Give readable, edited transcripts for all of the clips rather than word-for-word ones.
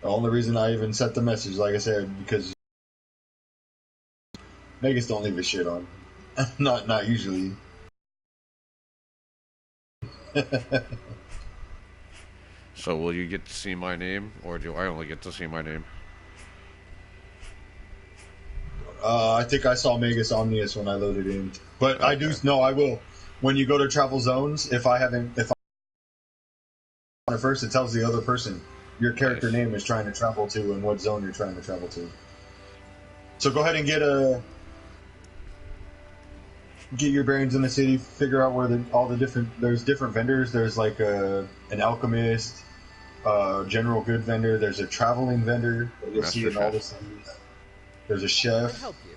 The only reason I even sent the message, like I said, because Magus don't leave his shit on. Not usually. So will you get to see my name, or do I only get to see my name? I think I saw Magusomnius when I loaded in, but I do Okay. no, I will. When you go to travel zones, if I on it first, it tells the other person your character Nice. name is trying to travel to and what zone you're trying to travel to. So go ahead and get your bearings in the city. Figure out where all the different there's different vendors. There's like an alchemist, general good vendor. There's a traveling vendor that you'll see Master in all the Chef. cities. There's a How can I chef. help you?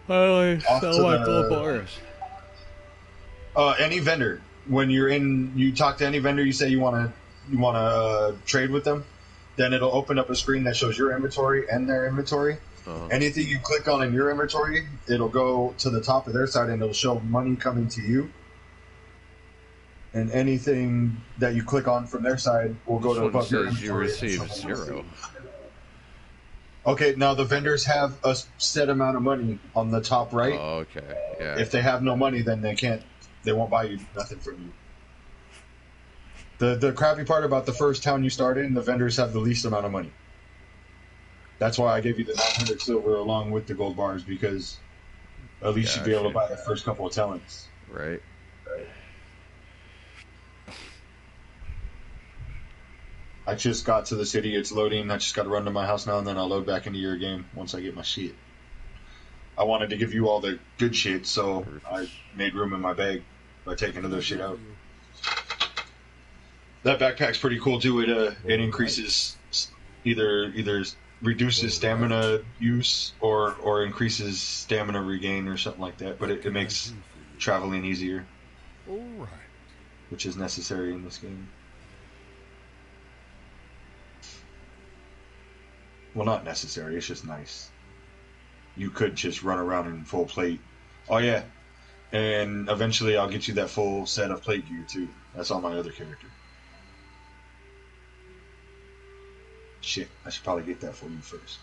I Off sell to my gold the bars. any vendor. When you're in, you talk to any vendor. You say you want to trade with them. Then it'll open up a screen that shows your inventory and their inventory. Uh-huh. Anything you click on in your inventory, it'll go to the top of their side and it'll show money coming to you. And anything that you click on from their side will go This to one above your says you inventory. received 0. Okay, now the vendors have a set amount of money on the top right. Oh, okay. Yeah. If they have no money, then they won't buy you nothing from you. The crappy part about the first town you start in, the vendors have the least amount of money. That's why I gave you the 900 silver along with the gold bars, because at least you'd be able to buy the first couple of talents. Right. I just got to the city, it's loading, I just got to run to my house now, and then I'll load back into your game once I get my shit. I wanted to give you all the good shit, so I made room in my bag by taking other shit out. That backpack's pretty cool too. It increases either reduces stamina use or increases stamina regain or something like that. But it makes traveling easier, All right. which is necessary in this game. Well, not necessary. It's just nice. You could just run around in full plate. Oh yeah, and eventually I'll get you that full set of plate gear too. That's on my other character. Shit, I should probably get that for you first.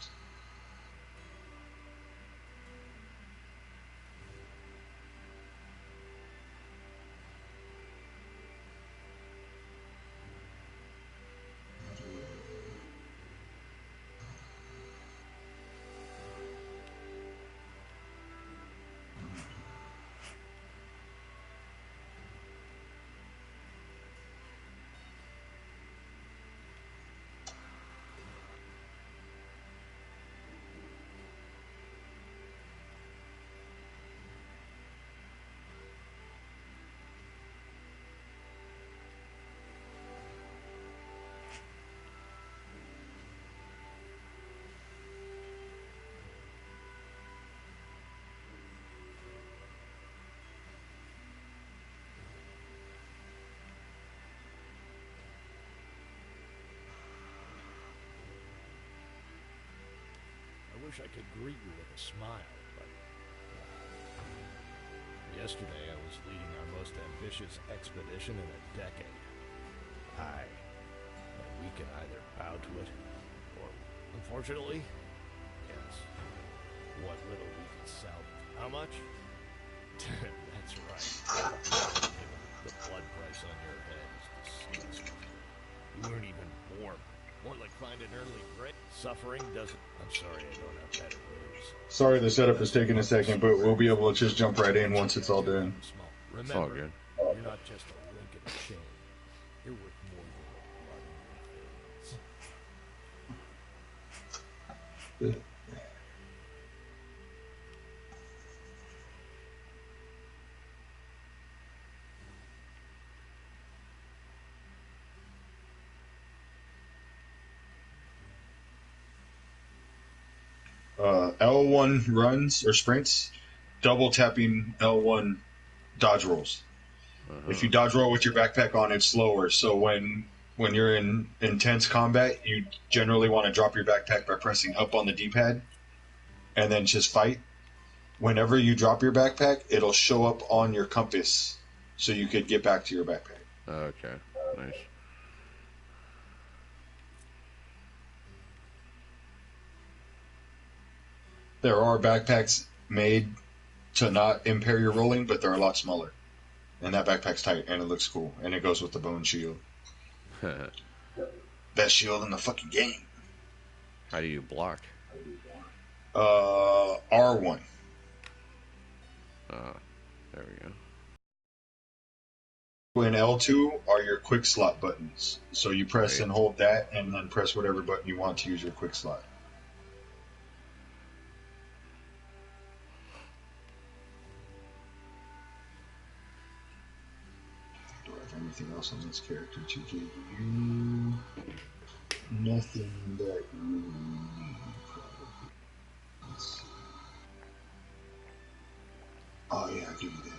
I wish I could greet you with a smile, but yesterday I was leading our most ambitious expedition in a decade. And we can either bow to it, or, unfortunately, yes, what little we can salvage. How much? That's right. The blood price on your head is disgusting. You weren't even born. More like finding early grave. Suffering doesn't... I'm sorry, I don't have better news. Sorry the setup is taking a second, but we'll be able to just jump right in once it's all done. Remember, It's all good. you're not just a link in the chain. You're worth more than the blood in your veins. L1 runs or sprints, double tapping L1 dodge rolls. If you dodge roll with your backpack on, it's slower. So when you're in intense combat, you generally want to drop your backpack by pressing up on the D-pad and then just fight. Whenever you drop your backpack, it'll show up on your compass so you could get back to your backpack. Okay. Nice. There are backpacks made to not impair your rolling, but they're a lot smaller. And that backpack's tight, and it looks cool, and it goes with the bone shield. Best shield in the fucking game. How do you block? R1. There we go. And L2 are your quick slot buttons. So you press and hold that, and then press whatever button you want to use your quick slot. Do I have anything else on this character to give you? Nothing that you need, probably. Let's see. Oh yeah, I'll give you that.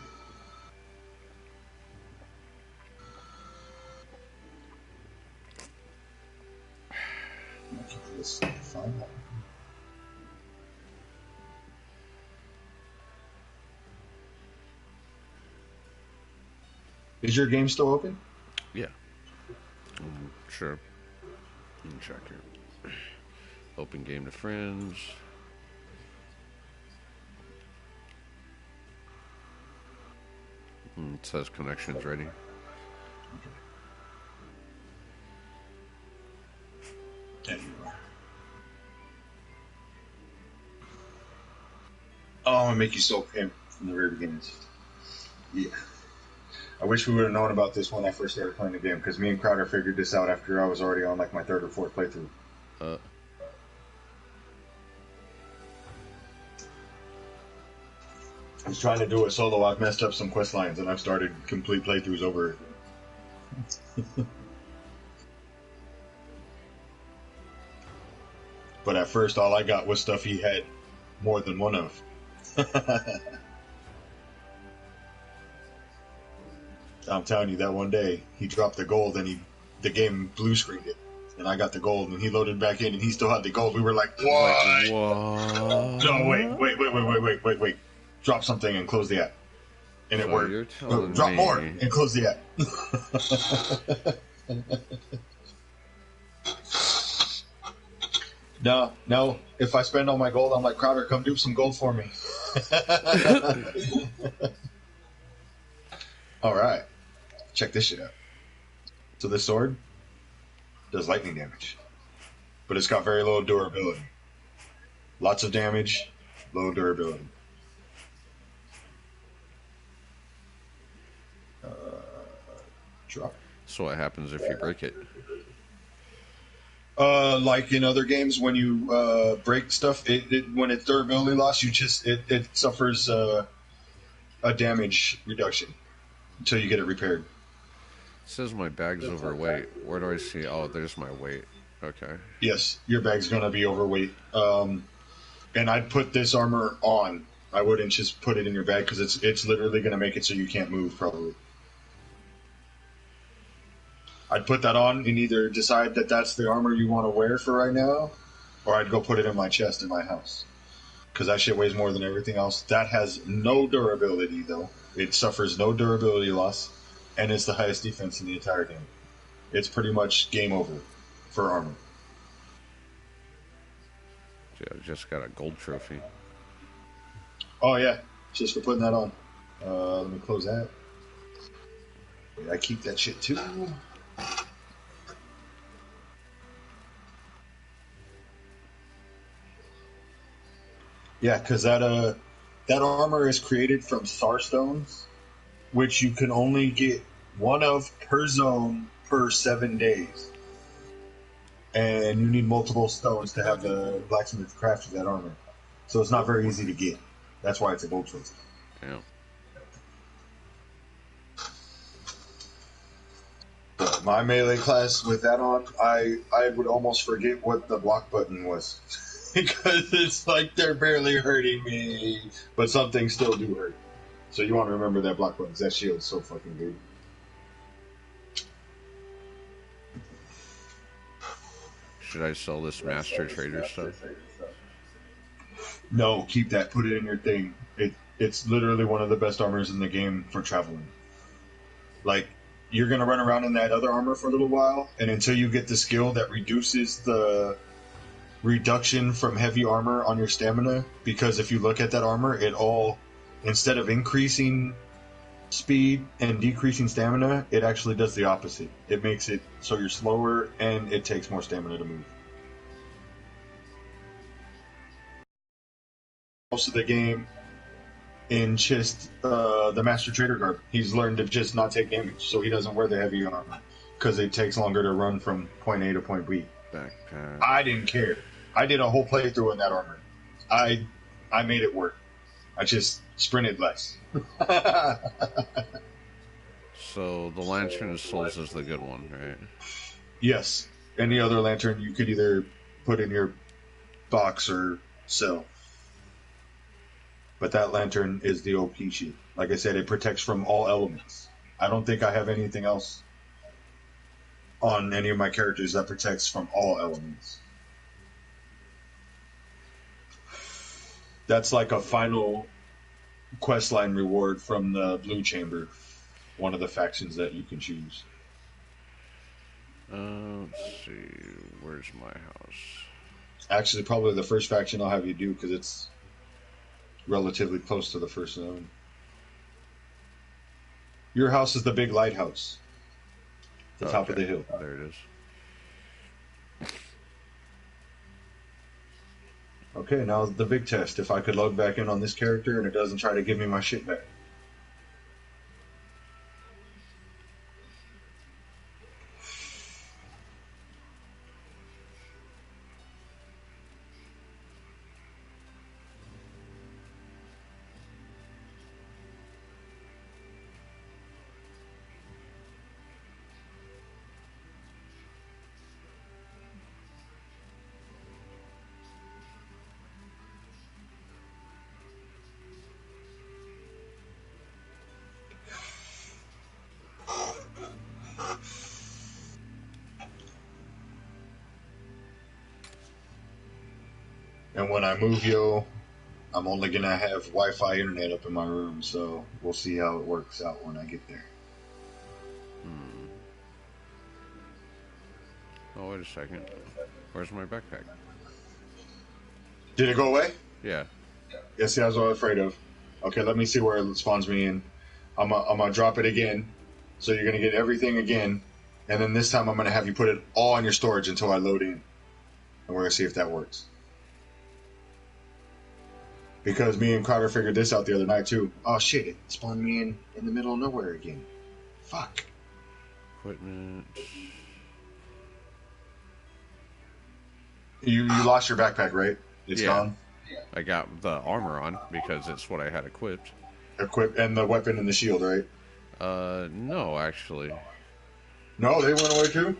Let's find that. Is your game still open? Yeah. Sure. Let me check here. Open game to friends. It says connections ready. There you are. Oh, I'm gonna make you so pimp from the very beginning. Yeah. I wish we would have known about this when I first started playing the game, because me and Crowder figured this out after I was already on like my third or fourth playthrough. I was trying to do it solo. I've messed up some quest lines, and I've started complete playthroughs over it. But at first, all I got was stuff he had more than one of. I'm telling you, that one day, he dropped the gold, and the game blue screened it. And I got the gold, and he loaded back in, and he still had the gold. We were like, what? What? No, wait. Drop something and close the app. And it worked. Drop more and close the app. No. If I spend all my gold, I'm like, Crowder, come do some gold for me. All right. Check this shit out. So this sword does lightning damage, but it's got very low durability. Lots of damage, low durability. Drop. So what happens if you break it? Like in other games, when you break stuff, when it's durability loss, it suffers a damage reduction until you get it repaired. It says my bag's overweight. Where do I see? Oh, there's my weight. Okay. Yes, your bag's gonna be overweight. And I'd put this armor on. I wouldn't just put it in your bag, because it's literally gonna make it so you can't move, probably. I'd put that on and either decide that that's the armor you want to wear for right now, or I'd go put it in my chest in my house. Because that shit weighs more than everything else. That has no durability, though. It suffers no durability loss, and it's the highest defense in the entire game. It's pretty much game over for armor. Yeah, I just got a gold trophy. Oh, yeah. Just for putting that on. Let me close that. I keep that shit, too. Yeah, because that armor is created from star stones, which you can only get one of per zone per 7 days. And you need multiple stones to have the blacksmith craft that armor. So it's not very easy to get. That's why it's a gold trophy. Yeah. My melee class with that on, I would almost forget what the block button was. Because it's like they're barely hurting me, but some things still do hurt. So you want to remember that block button, 'cause that shield's so fucking good. Should I sell this Master Trader stuff? No, keep that. Put it in your thing. It's literally one of the best armors in the game for traveling. Like, you're going to run around in that other armor for a little while, and until you get the skill that reduces the reduction from heavy armor on your stamina, because if you look at that armor, it all, instead of increasing speed and decreasing stamina, it actually does the opposite. It makes it so you're slower and it takes more stamina to move. Most of the game in just the Master Trader garb, he's learned to just not take damage, so he doesn't wear the heavy armor because it takes longer to run from point A to point B. Backpack. I didn't care. I did a whole playthrough in that armor. I made it work. I just sprinted less. So the Lantern of Souls is the good one, right? Yes. Any other lantern you could either put in your box or sell. But that lantern is the OP shit. Like I said, it protects from all elements. I don't think I have anything else on any of my characters that protects from all elements. That's like a final questline reward from the Blue Chamber, one of the factions that you can choose. Let's see, where's my house? Actually, probably the first faction I'll have you do, because it's relatively close to the first zone. Your house is the big lighthouse. The top of the hill. There it is. Okay, now the big test. If I could log back in on this character and it doesn't try to give me my shit back. And when I move, I'm only going to have Wi-Fi internet up in my room, so we'll see how it works out when I get there. Oh, wait a second. Where's my backpack? Did it go away? Yeah. Yeah, see, that's what I was afraid of. Okay, let me see where it spawns me in. I'm going to drop it again, so you're going to get everything again, and then this time I'm going to have you put it all on your storage until I load in. And we're going to see if that works. Because me and Carter figured this out the other night, too. Oh, shit, it spawned me in the middle of nowhere again. Fuck. Equipment. You lost your backpack, right? It's gone? I got the armor on because it's what I had equipped. And the weapon and the shield, right? No, actually. No, they went away, too?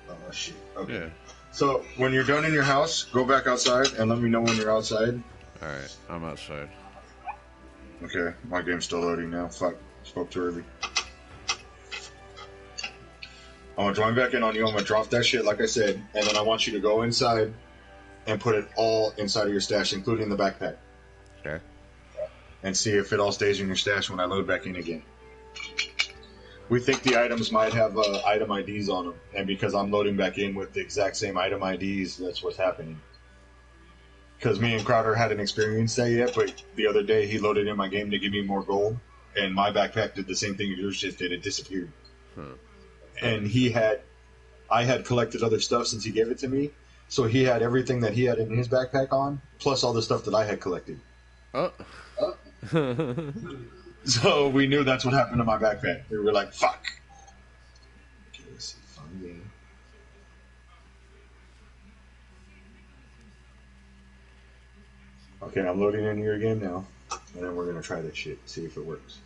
Oh, shit. Okay. Yeah. So, when you're done in your house, go back outside and let me know when you're outside. Alright, I'm outside. Okay, my game's still loading now. Fuck, spoke too early. I'm gonna join back in on you. I'm gonna drop that shit like I said, and then I want you to go inside and put it all inside of your stash, including the backpack. Okay. And see if it all stays in your stash when I load back in again. We think the items might have item IDs on them, and because I'm loading back in with the exact same item IDs, that's what's happening. Because me and Crowder hadn't experienced that yet, but the other day he loaded in my game to give me more gold, and my backpack did the same thing yours just did. It disappeared. And I had collected other stuff since he gave it to me, so he had everything that he had in his backpack on, plus all the stuff that I had collected. Oh. So we knew that's what happened to my backpack. We were like, fuck. Okay, let's see. Fun game. Okay, I'm loading in here again now. And then we're going to try this shit, see if it works.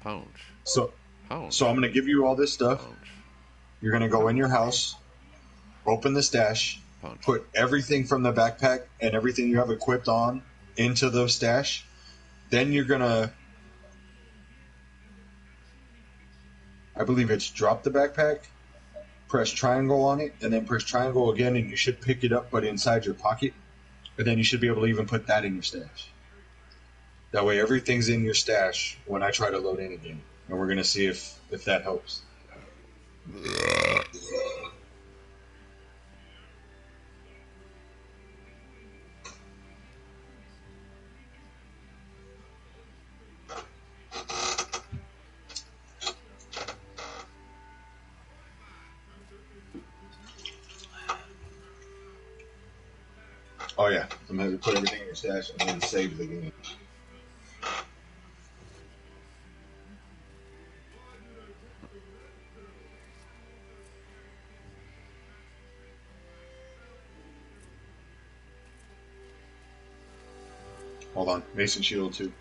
Pound. So I'm going to give you all this stuff. You're going to go in your house, open the stash, put everything from the backpack and everything you have equipped on into the stash. Then you're going to, I believe it's drop the backpack, press triangle on it, and then press triangle again, and you should pick it up, but inside your pocket. And then you should be able to even put that in your stash. That way everything's in your stash when I try to load in again. And we're going to see if that helps. Oh yeah, I'm gonna put everything in your stash and then save the game. Hold on, Mason Shield too.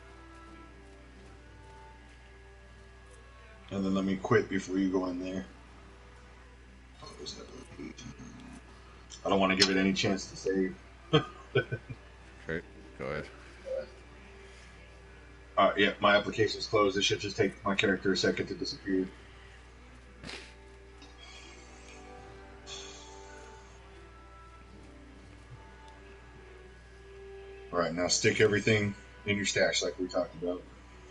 And then let me quit before you go in there. I don't want to give it any chance to save. Okay, go ahead. Yeah, my application's closed. It should just take my character a second to disappear. Alright, now stick everything in your stash like we talked about.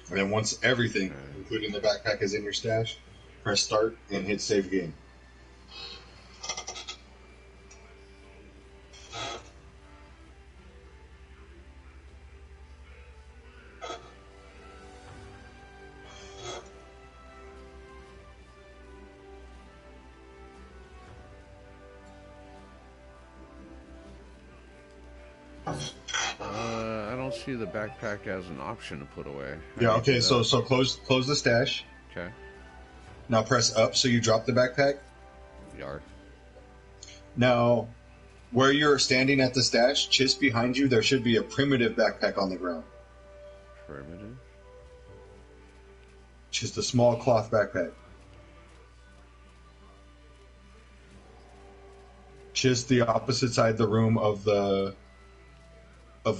And then once everything, including the backpack, is in your stash, press start and hit save game. I don't see the backpack as an option to put away. Yeah, okay, so close the stash. Okay. Now press up so you drop the backpack. Yard. Now, where you're standing at the stash, just behind you, there should be a primitive backpack on the ground. Primitive? Just a small cloth backpack. Just the opposite side of the room of the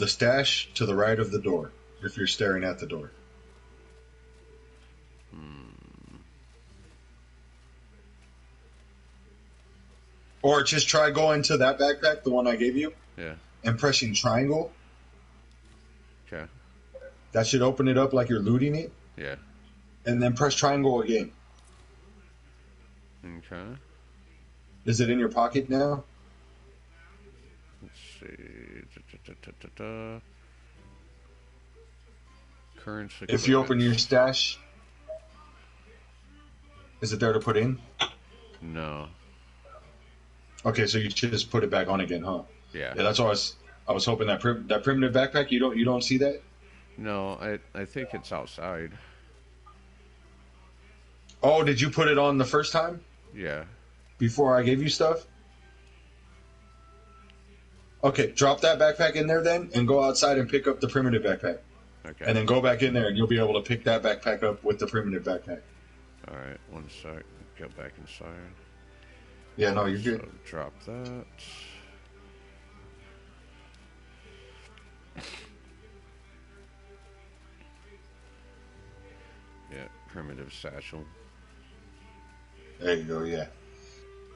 stash to the right of the door, if you're staring at the door. Or just try going to that backpack, the one I gave you, Yeah. and pressing triangle. Okay. That should open it up like you're looting it. Yeah. And then press triangle again. Okay. Is it in your pocket now? Let's see. Currency. If you open your stash, is it there to put in? No. Okay, so you just put it back on again, huh? Yeah. Yeah, that's what I was hoping that that primitive backpack. You don't see that? No, I think it's outside. Oh, did you put it on the first time Yeah. before I gave you stuff? Okay, drop that backpack in there then, and go outside and pick up the primitive backpack. Okay. And then go back in there, and you'll be able to pick that backpack up with the primitive backpack. All right. 1 sec. Go back inside. Yeah, no, you're good. So drop that. Yeah, primitive satchel. There you go, yeah.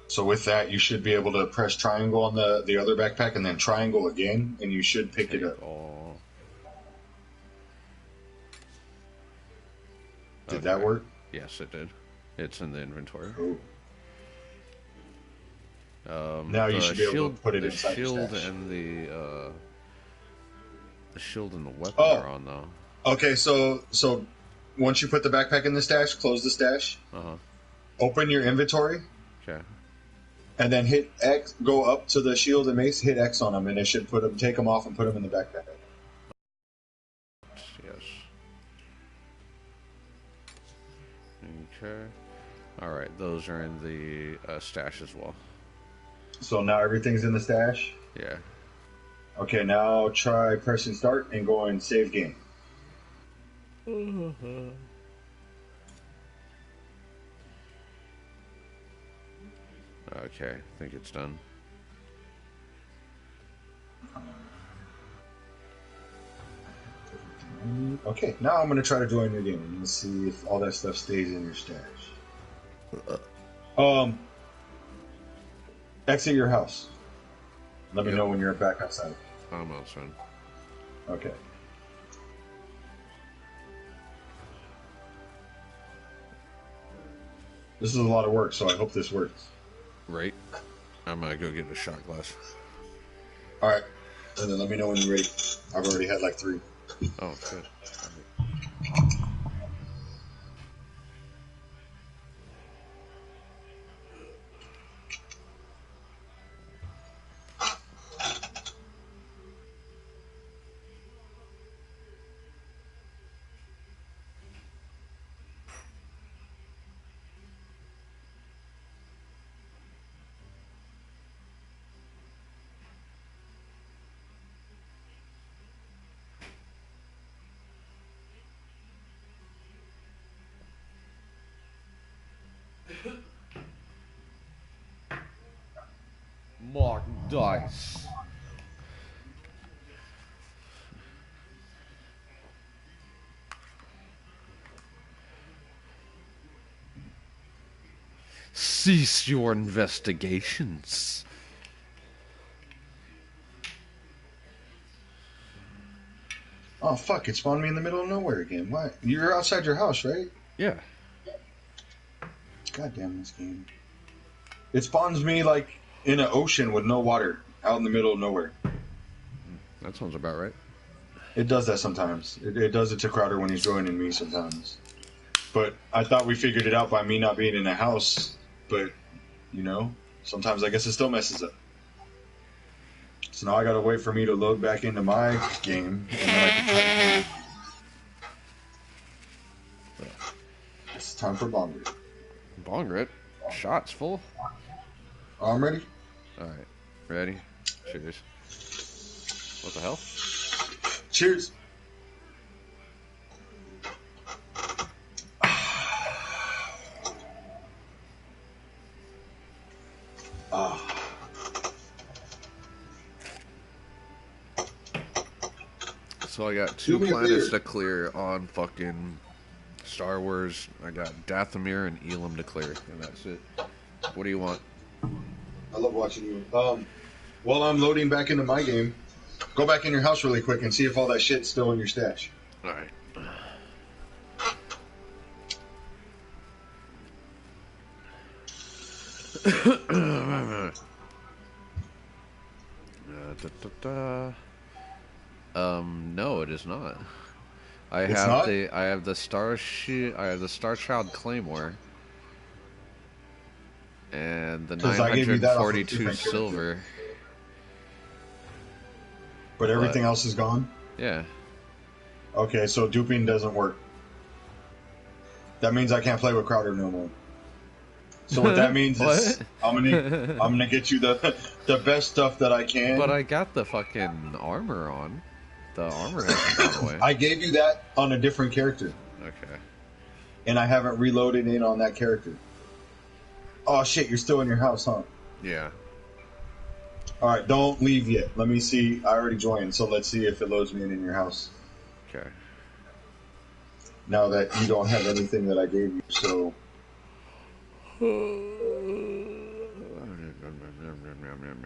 So with that, you should be able to press triangle on the other backpack, and then triangle again, and you should pick it up. All. Did that work? Yes, it did. It's in the inventory. Cool. Now you should be able to put it inside your shield stash. and the shield and the weapon Oh. are on though. Okay, so once you put the backpack in the stash, close the stash, open your inventory, Okay. and then hit X. Go up to the shield and mace, hit X on them, and it should take them off and put them in the backpack. Yes. Okay. All right, those are in the stash as well. So now everything's in the stash. Yeah. Okay, now try pressing start and go and save game. Okay, I think it's done. Okay, now I'm going to try to join your game. Let's see if all that stuff stays in your stash. Exit your house. Let me know when you're back outside. I'm outside. Okay. This is a lot of work, so I hope this works. Right. I'm gonna go get a shot glass. All right, and then let me know when you're ready. I've already had like 3. Oh, good. Mark dice. Cease your investigations. Oh fuck! It spawned me in the middle of nowhere again. What? You're outside your house, right? Yeah. God damn this game! It spawns me like in an ocean with no water, out in the middle of nowhere. That sounds about right. It does that sometimes. It does it to Crowder when he's joining me sometimes. But I thought we figured it out by me not being in a house. But, you know, sometimes I guess it still messes up. So now I gotta wait for me to load back into my game. And then I can... It's time for Bong Grit. Bong Grit? Shots full? I'm ready? Alright. Ready? Cheers. What the hell? Cheers. So I got 2 planets to clear on fucking Star Wars. I got Dathomir and Elam to clear, and that's it. What do you want? I love watching you. While I'm loading back into my game, go back in your house really quick and see if all that shit's still in your stash. Alright. No, it is not. I have the Star Child Claymore and the 942 silver. But everything else is gone? Yeah. Okay, so duping doesn't work. That means I can't play with Crowder no more. So what that means is I'm gonna get you the best stuff that I can. But I got the fucking armor on. The armor hasn't gone away. I gave you that on a different character. Okay. And I haven't reloaded in on that character. Oh shit, you're still in your house, huh? Yeah. Alright, don't leave yet. Let me see. I already joined, so let's see if it loads me in your house. Okay. Now that you don't have anything that I gave you, so...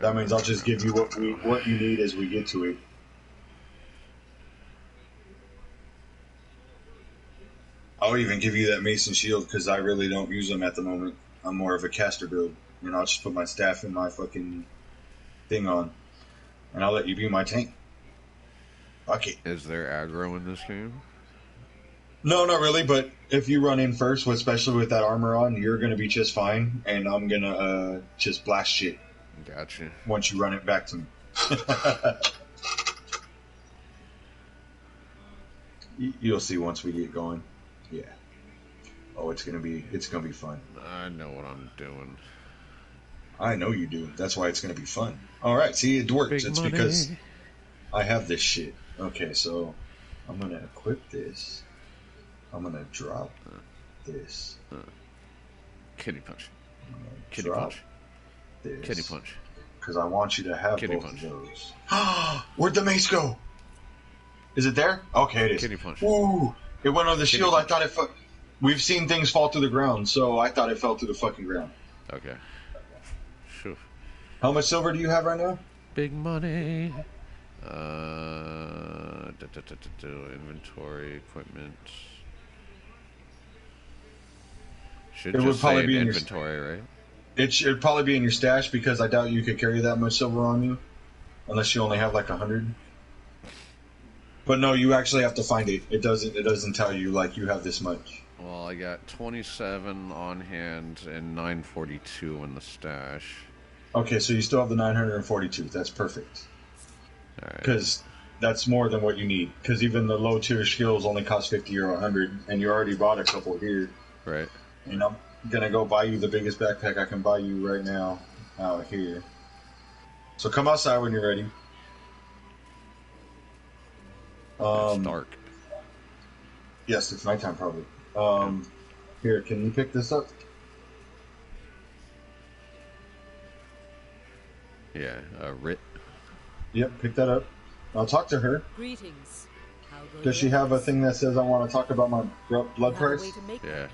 That means I'll just give you what you need as we get to it. I'll even give you that Mason shield because I really don't use them at the moment. I'm more of a caster build, and I'll just put my staff and my fucking thing on, and I'll let you be my tank. Fuck it. Is there aggro in this game? No, not really, but if you run in first, especially with that armor on, you're going to be just fine, and I'm going to just blast shit. Gotcha. Once you run it back to me. You'll see once we get going. Yeah. Oh, it's gonna be fun. I know what I'm doing. I know you do. That's why it's gonna be fun. All right. See, it works. It's because I have this shit. Okay, so I'm gonna equip this. I'm gonna drop this. Kitty punch. Kitty punch. This. Kitty punch. Because I want you to have Kitty both punch. of those. Where'd the mace go? Is it there? Okay, it is. Kitty punch. Ooh, it went on the Kitty shield. punch. I thought it. We've seen things fall to the ground, so I thought it fell to the fucking ground. Okay. Sure. How much silver do you have right now? Big money. Inventory, equipment. Should It just would probably say be in inventory, right? It should probably be in your stash because I doubt you could carry that much silver on you, unless you only have like 100. But no, you actually have to find it. It doesn't tell you like you have this much. Well, I got 27 on hand and 942 in the stash. Okay, so you still have the 942. That's perfect. All right. Because that's more than what you need. Because even the low tier skills only cost 50 or 100, and you already bought a couple here. Right. And I'm gonna go buy you the biggest backpack I can buy you right now out here. So come outside when you're ready. It's dark. Yes, it's nighttime probably. Here, can you pick this up? Yeah, Rit. Yep, pick that up. I'll talk to her. Greetings. Does she have a thing that says I want to talk about my blood price? Yeah.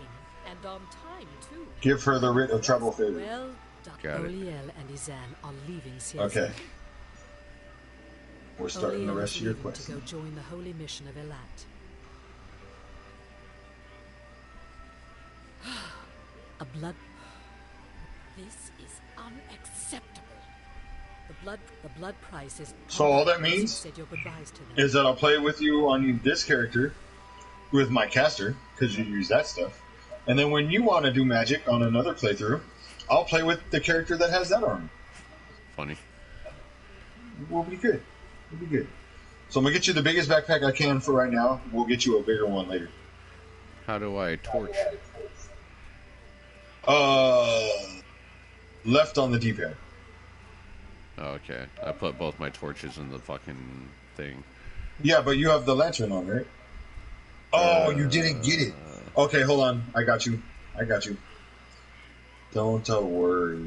And on time too. Give her the writ of trouble favor. Well done. Got it. Oliel and Izan are leaving Siesa. Okay. We're starting the Oliel rest is of your leaving quest. to go join the holy mission of Elat. A blood. This is unacceptable. The blood price is. So all that means said your goodbyes to them. is that I'll play with you on this character with my caster, because you use that stuff. And then when you want to do magic on another playthrough, I'll play with the character that has that armor. Funny. We'll be good. We'll be good. So I'm going to get you the biggest backpack I can for right now. We'll get you a bigger one later. How do I torch? Left on the D-pad. Oh, okay. I put both my torches in the fucking thing. Yeah, but you have the lantern on, right? Oh, you didn't get it. Okay, hold on. I got you. Don't worry.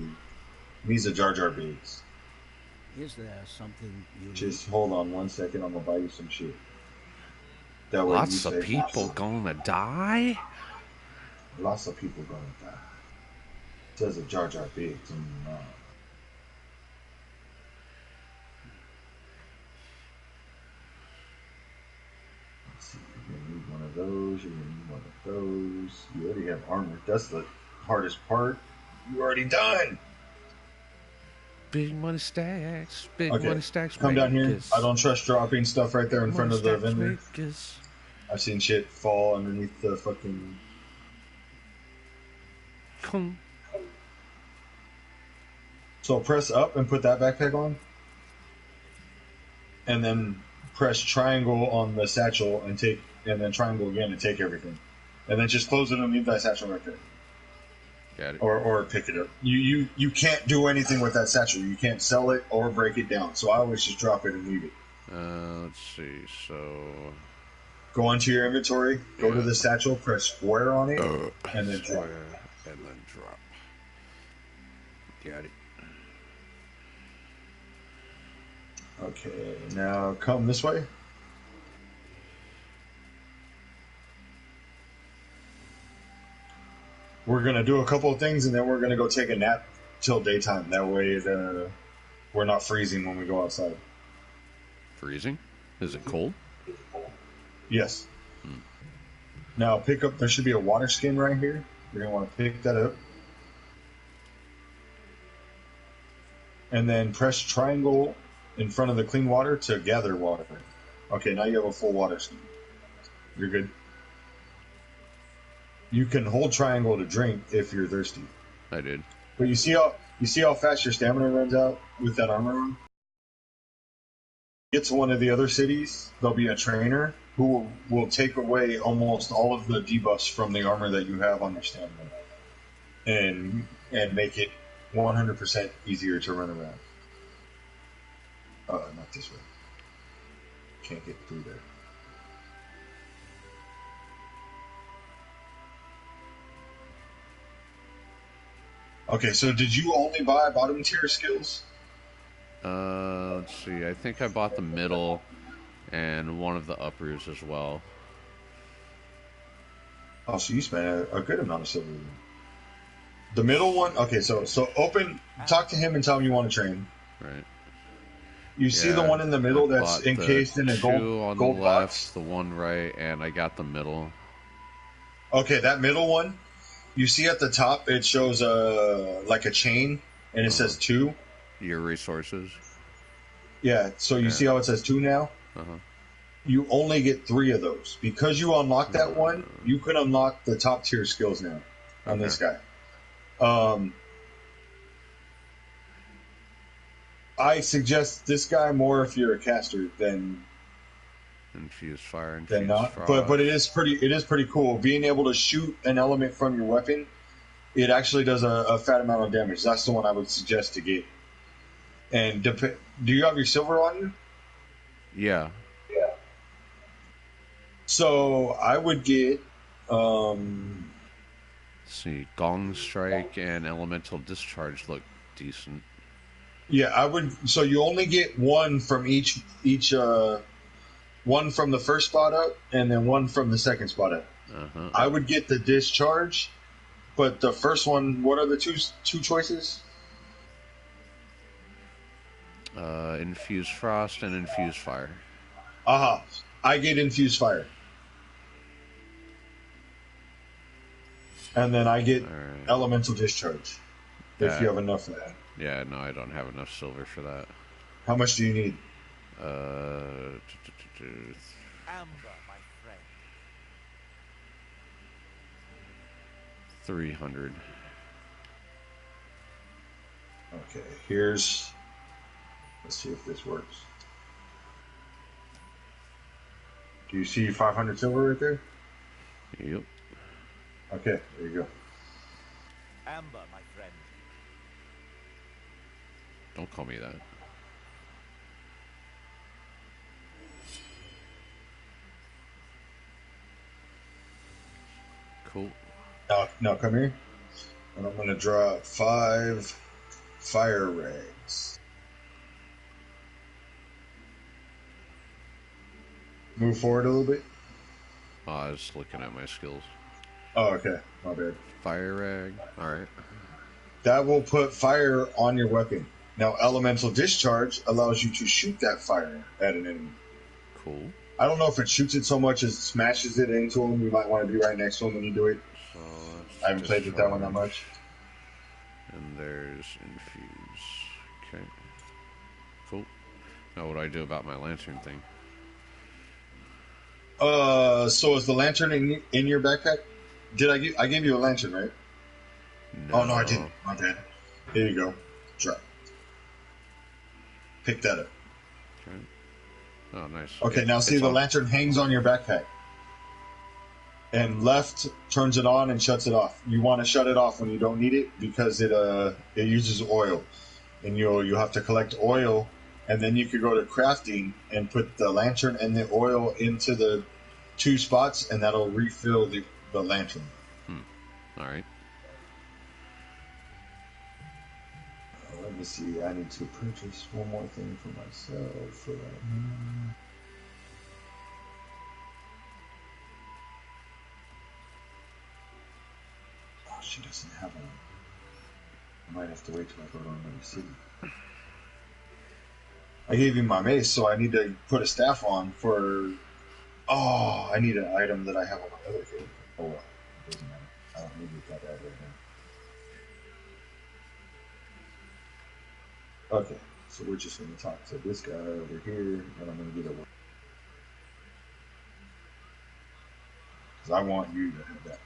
Needs a Jar Jar Binks. Is there something you Just hold on 1 second. I'm gonna buy you some shit. That way Lots you of say, people gonna die? Lots of people gonna die. It says a Jar Jar Binks. Let's see. You're gonna need one of those. You're gonna need one of those. You already have armor. That's the hardest part. You already done. Big money stacks. Big Okay, money stacks. come down here. Vegas. I don't trust dropping stuff right there in front of the Money stacks, vendor. Vegas. I've seen shit fall underneath the fucking... Come. So press up and put that backpack on. And then press triangle on the satchel and then triangle again and take everything. And then just close it and leave that satchel right there. Got it. Or pick it up. You can't do anything with that satchel. You can't sell it or break it down. So I always just drop it and leave it. Let's see. So Go onto your inventory, go to the satchel, press square on it, and then drop. and then drop. Got it. Okay, now come this way. We're going to do a couple of things, and then we're going to go take a nap till daytime. That way we're not freezing when we go outside. Freezing? Is it cold? Yes. Now pick up, there should be a water skin right here. You're going to want to pick that up. And then press triangle in front of the clean water to gather water. Okay, now you have a full water skin. You're good. You can hold triangle to drink if you're thirsty. I did. But you see how fast your stamina runs out with that armor on? Get to one of the other cities, there'll be a trainer who will take away almost all of the debuffs from the armor that you have on your stamina and make it 100% easier to run around. Not this way. Can't get through there. Okay, so did you only buy bottom tier skills? Let's see. I think I bought the middle and one of the uppers as well. Oh, so you spent a good amount of silver. The middle one? Okay, so talk to him and tell him you want to train. Right. You see the one in the middle I that's bought encased in a two gold on the left, box? the one right, and I got the middle. Okay, that middle one, you see at the top it shows like a chain, and it says 2. Your resources. Yeah, so you see how it says 2 now? Uh-huh. You only get 3 of those. Because you unlocked that one, you can unlock the top tier skills now on this guy. I suggest this guy more if you're a caster than Infuse fire and than not. frost. But it is pretty cool. Being able to shoot an element from your weapon, it actually does a fat amount of damage. That's the one I would suggest to get. And do you have your silver on you? Yeah. Yeah. So I would get Let's see, Gong Strike and Elemental Discharge look decent. Yeah, I would. So you only get one from each one from the first spot up, and then one from the second spot up. Uh-huh. I would get the discharge, but the first one. What are the two choices? Infuse frost and infuse fire. Aha! I get infused fire, and then I get elemental discharge. If you have enough of that. Yeah, no, I don't have enough silver for that. How much do you need? Amber, my friend. 300. Okay, here's. Let's see if this works. Do you see 500 silver right there? Yep. Okay, there you go. Amber, my friend. Don't call me that. Cool. Now come here. And I'm going to draw 5 fire rags. Move forward a little bit. Oh, I was looking at my skills. Oh, okay. My bad. Fire rag. Alright. That will put fire on your weapon. Now, elemental discharge allows you to shoot that fire at an enemy. Cool. I don't know if it shoots it so much as smashes it into him. You might want to be right next to him when you do it. So I haven't played with that one that much. And there's infuse. Okay. Cool. Now what do I do about my lantern thing? So is the lantern in your backpack? I gave you a lantern, right? No. Oh, no, I didn't. My bad. Here you go. Drop. Pick that up. Okay. Oh, nice. Okay, now see the lantern hangs on your backpack. And left turns it on and shuts it off. You want to shut it off when you don't need it because it uses oil. And you'll have to collect oil, and then you could go to crafting and put the lantern and the oil into the 2 spots, and that'll refill the lantern. Alright. Let me see. I need to purchase one more thing for myself for that. Oh, she doesn't have one. I might have to wait till I go to another city. I gave you my mace, so I need to put a staff on for. Oh, I need an item that I have on my other character. Oh, well, it doesn't matter. I don't need it that bad right now. Okay, so we're just going to talk to this guy over here, and I'm going to get a. Because I want you to have that.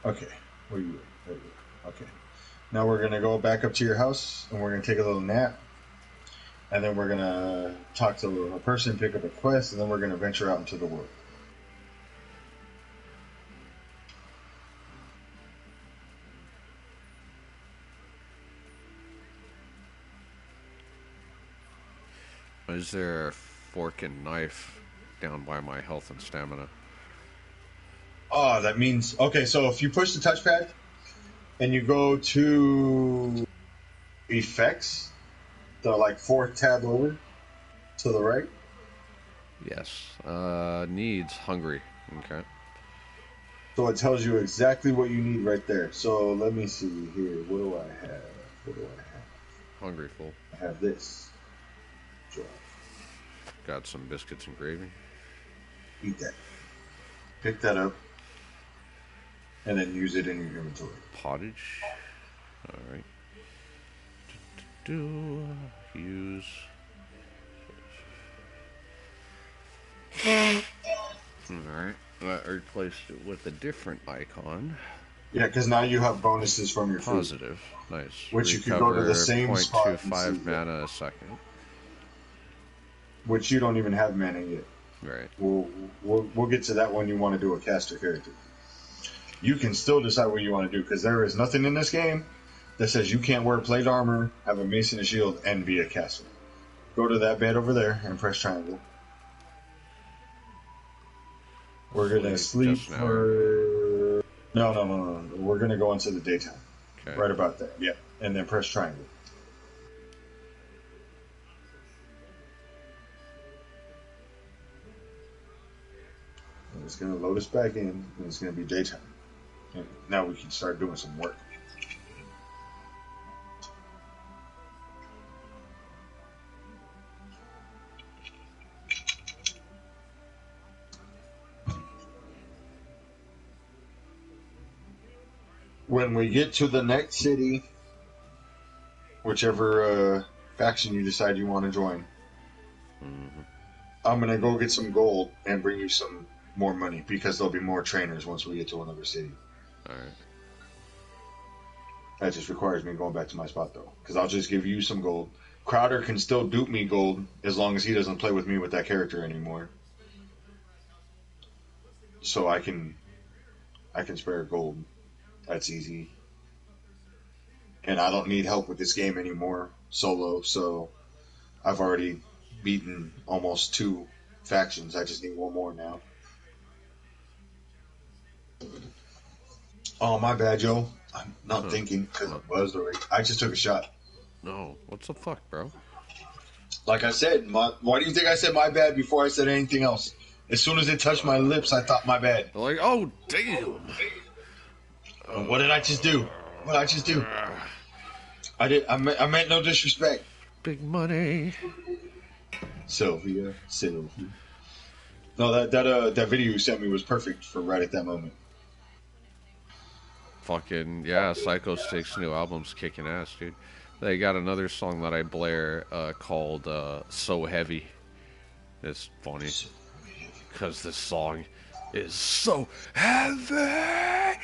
Okay, where you at? There you go. Okay. Now we're going to go back up to your house, and we're going to take a little nap. And then we're going to talk to a person, pick up a quest, and then we're going to venture out into the world. Is there a fork and knife down by my health and stamina? Oh, that means... Okay, so if you push the touchpad and you go to effects, the 4th tab over to the right. Yes. Needs hungry. Okay. So it tells you exactly what you need right there. So let me see here. What do I have? Hungry full. I have this. Drop. Got some biscuits and gravy. Eat that. Pick that up. And then use it in your inventory. Pottage. Alright. Use. Alright. I replaced it with a different icon. Yeah, because now you have bonuses from your food. Positive. Nice. Which you can go to the same spot. 0.25 mana a second. Which you don't even have mana yet. Right. We'll get to that when you want to do a caster character. You can still decide what you want to do because there is nothing in this game that says you can't wear plate armor, have a mace and a shield, and be a caster. Go to that bed over there and press triangle. We're gonna sleep for. No. We're gonna go into the daytime. Okay. Right about that. Yeah, and then press triangle. And it's gonna load us back in, and it's gonna be daytime. And now we can start doing some work. When we get to the next city, whichever faction you decide you want to join, I'm going to go get some gold and bring you some more money because there'll be more trainers once we get to another city. Alright. That just requires me going back to my spot, though, because I'll just give you some gold. Crowder can still dupe me gold as long as he doesn't play with me with that character anymore. So I can spare gold. That's easy. And I don't need help with this game anymore solo, so I've already beaten almost 2 factions. I just need 1 more now. Oh, my bad, Joe. I'm not thinking because I buzzed already. I just took a shot. No. What the fuck, bro? Like I said, why do you think I said my bad before I said anything else? As soon as it touched my lips, I thought my bad. Like, oh, damn. What did I just do? What did I just do? I meant no disrespect. Big money. Sylvia. No, that video you sent me was perfect for right at that moment. Fucking, yeah, Psycho Stick's new album's kicking ass, dude. They got another song that I blare called So Heavy. It's funny. Because this song is so heavy.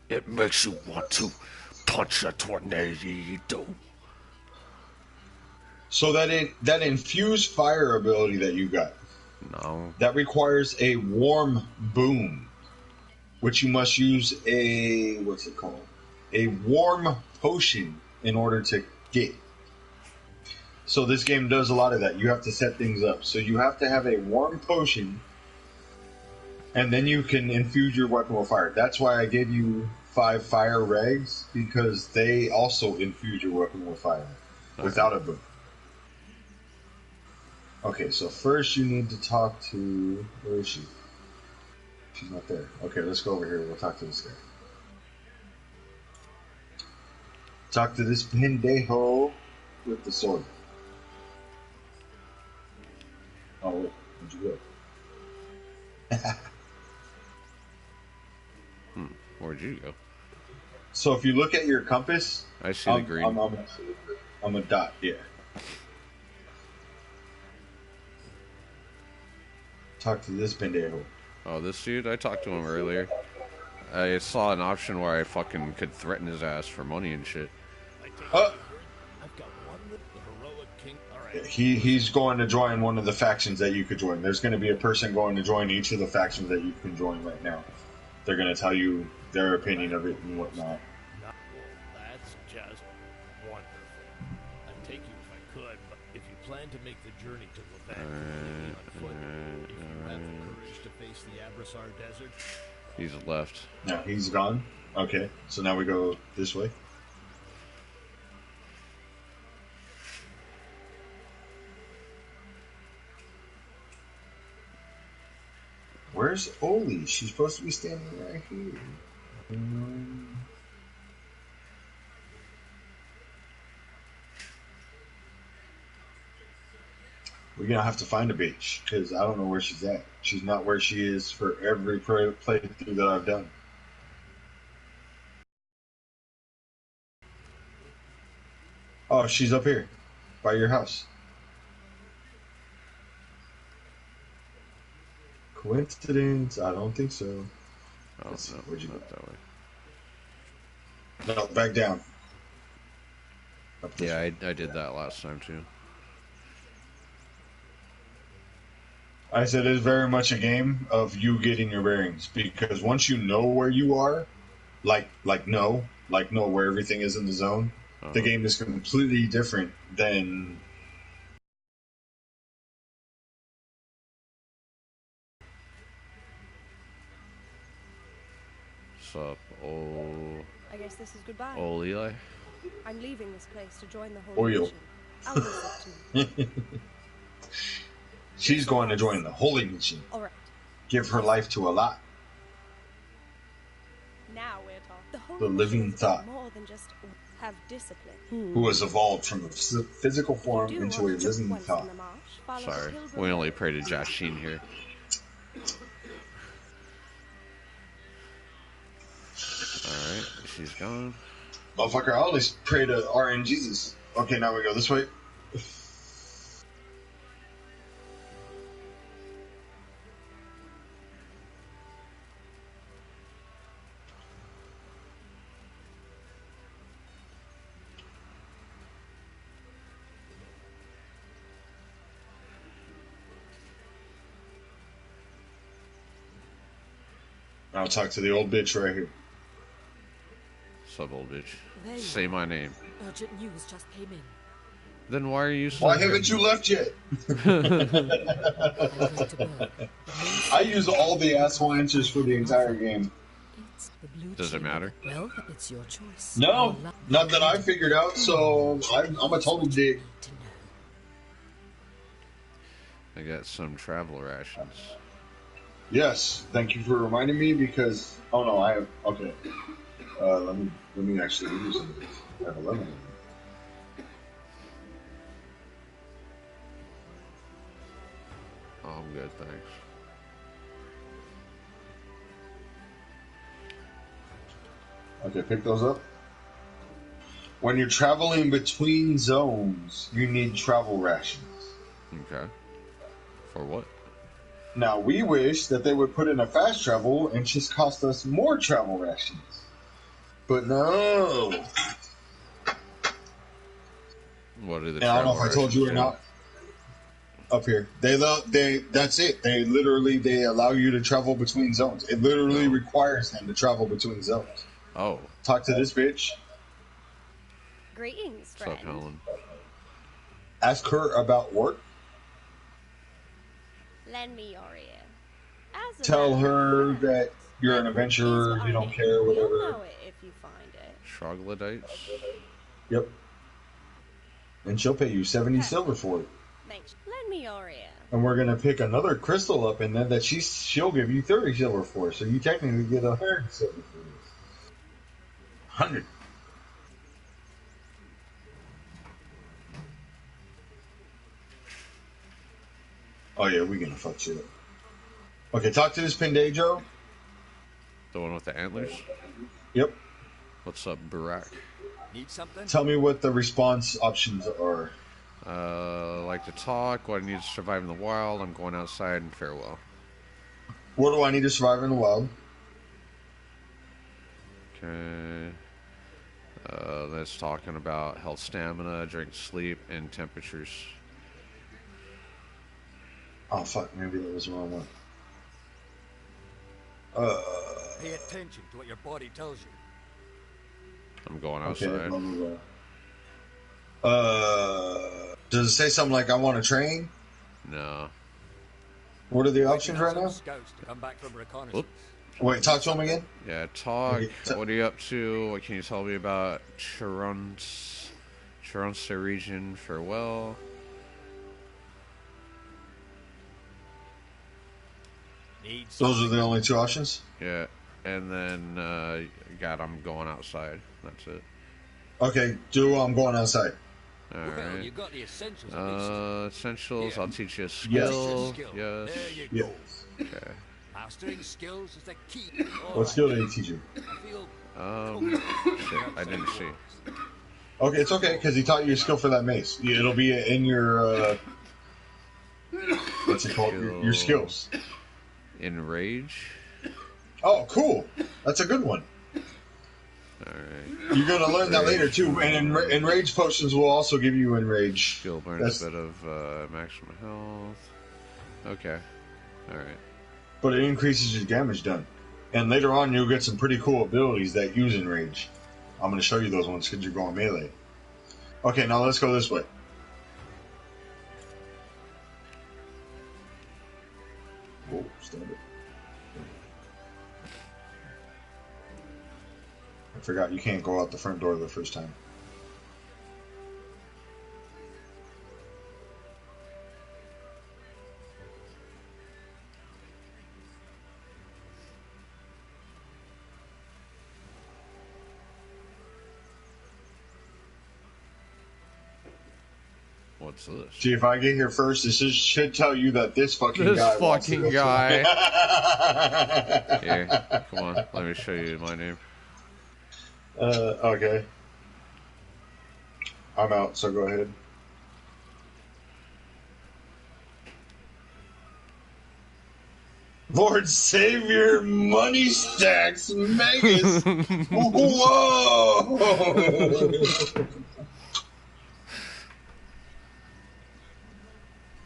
It makes you want to punch a tornado. So that infused fire ability that you got, No. that requires a warm boom, which you must use a, what's it called? A warm potion in order to get. So this game does a lot of that. You have to set things up. So you have to have a warm potion, and then you can infuse your weapon with fire. That's why I gave you 5 fire regs, because they also infuse your weapon with fire without a boom. Okay, so first you need to talk to... Where is she? She's not there. Okay, let's go over here. We'll talk to this guy. Talk to this pendejo with the sword. Oh, wait. Where'd you go? Where'd you go? So if you look at your compass... I see the green. I'm a dot, yeah. Talk to this pendejo. Oh, this dude? I talked to him earlier. I saw an option where I fucking could threaten his ass for money and shit. I've got one with the heroic king. All right. He's going to join one of the factions that you could join. There's going to be a person going to join each of the factions that you can join right now. They're going to tell you their opinion of it and whatnot. That's just wonderful. I'd take you if I could, but if you plan to make the journey to Levant completely on foot, if you have the courage to face the Abrasar Desert... He's left. No, he's gone? Okay, so now we go this way. Where's Oli? She's supposed to be standing right here. We're gonna have to find a bitch because I don't know where she's at. She's not where she is for every playthrough that I've done. Oh, she's up here by your house. Coincidence? I don't think so. Oh, Let's see, no, where'd you not go? that way. No, back down. Up this Yeah, way. I did that last time too. I said it's very much a game of you getting your bearings, because once you know where you are, know where everything is in the zone, the game is completely different than. What's up, I guess this is goodbye. old Eli? I'm leaving this place to join the Holy Oil. Mission. I'll listen to you. She's going to join the Holy Mission. All right. Give her life to Allah, Now we're talking. The Holy the living Mission is thought, more than just have discipline. who has evolved from a physical form Do into a what just living once thought. in the marsh, follow Sorry, the we pilgrim only road. pray to Jasheen here. Alright, she's gone. Motherfucker, I always pray to RN Jesus. Okay, now we go this way. I'll talk to the old bitch right here. Sub old bitch. There you Say are. my name. Urgent news just came in. Then why are you still Why here? haven't you left yet? I'm going to Berg. The main I use all the asshole answers for the entire game. It's the blue Does it chamber. matter? Well, it's your choice. No, Our luck- not that I figured out, so I'm a total dick. To know. I got some travel rations. Yes, thank you for reminding me because. Oh no, I have. Okay. Let me actually use some of this. I have 11 of them. Oh, I'm good, thanks. Okay, pick those up. When you're traveling between zones, you need travel rations. Okay. For what? Now, we wish that they would put in a fast travel and just cost us more travel rations. But no. What are the And I don't know if I told you or rations not. Up here, that's it. They allow you to travel between zones. It literally requires them to travel between zones. do? Oh, Talk to this bitch. Greetings, what's up, friend. Helen? Ask her about work. Lend me your ear. As a Tell matter of her fact, that you're an that adventurer. is You don't our care, name. whatever. You'll know it if you find it. Troglodytes? Yep. And she'll pay you 70 silver for it. Thanks. Lend me your ear. And we're gonna pick another crystal up in there that she'll give you 30 silver for. So you technically get 100 silver for this. 100. Oh yeah, we're gonna fuck shit up. Okay, talk to this Pendejo. The one with the antlers? Yep. What's up, Barak? Need something? Tell me what the response options are. Like to talk, what I need to survive in the wild, I'm going outside, and farewell. What do I need to survive in the wild? Okay. That's talking about health, stamina, drink, sleep, and temperatures. Oh fuck, maybe that was the wrong one. Pay attention to what your body tells you. I'm going Okay. outside. Blah, blah, blah. Does it say something like I want to train? No. What are the Waiting options on right some now? Scouts to come back from reconnaissance. Whoop. Wait, talk to him again. Yeah, talk. Okay, so- What are you up to? What can you tell me about Chironce region? Farewell. Need Those are the only two options. Yeah, and then God, I'm going outside. That's it. Okay, I'm going outside. All Well, right. you got the essentials at least. Essentials. Yeah. I'll teach you a Yes. skill. Skill. Yes. There you Yeah. go. Okay. Mastering skills is the key. What skill did he teach you? I feel Shit, I didn't see. Okay, it's okay because he taught you a skill for that mace. Yeah, it'll be in your what's it called? Your skills. Enrage. Oh, cool. That's a good one. All right. You're gonna learn that later too. And enrage potions will also give you enrage. Skill burns That's- a bit of maximum health. Okay. Alright. but it increases your damage done. And later on, you'll get some pretty cool abilities that use Enrage. I'm going to show you those ones because you're going melee. Okay, now let's go this way. Whoa, stand it. I forgot you can't go out the front door the first time. What's this? See, if I get here first, should tell you that this fucking This guy wants to fucking go guy. first. Here, come on. Let me show you my name. Okay. I'm out, so go ahead. Lord Savior Moneystacks Magus. Whoa!